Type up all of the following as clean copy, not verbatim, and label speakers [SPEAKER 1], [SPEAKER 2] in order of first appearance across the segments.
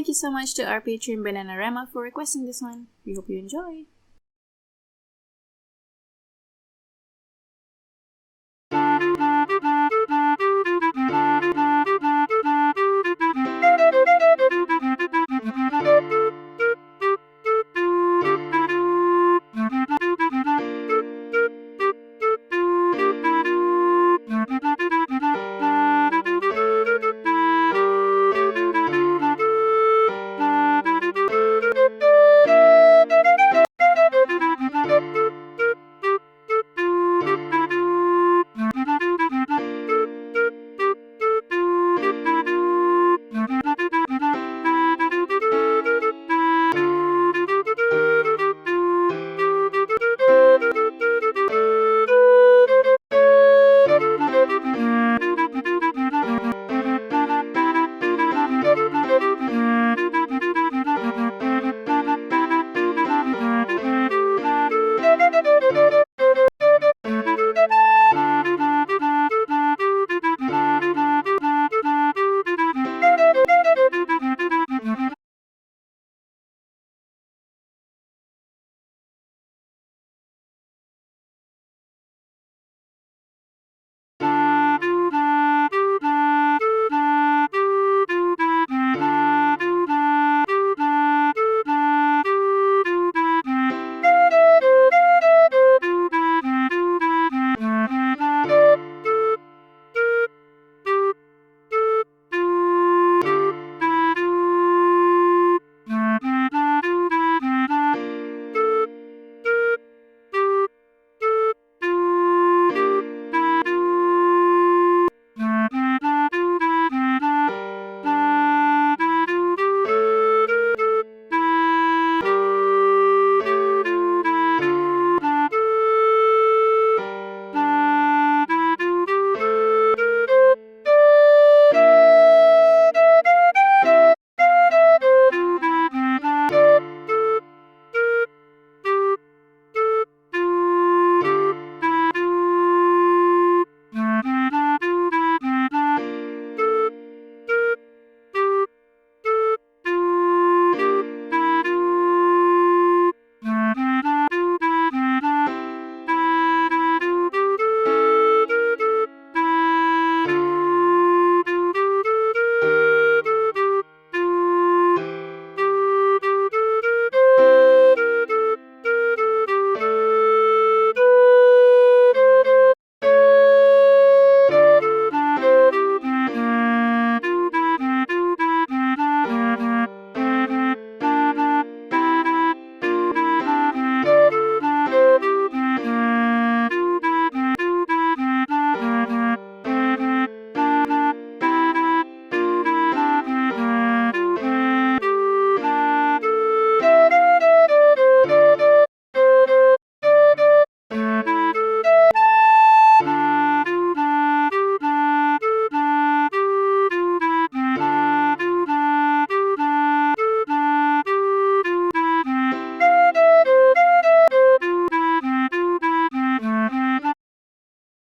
[SPEAKER 1] thank you so much to our patron Bananarama for requesting this one. We hope you enjoy.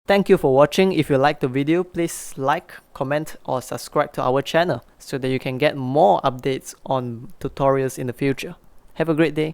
[SPEAKER 2] Thank you for watching. If you liked the video, please like, comment or subscribe to our channel so that you can get more updates on tutorials in the future. Have a great day.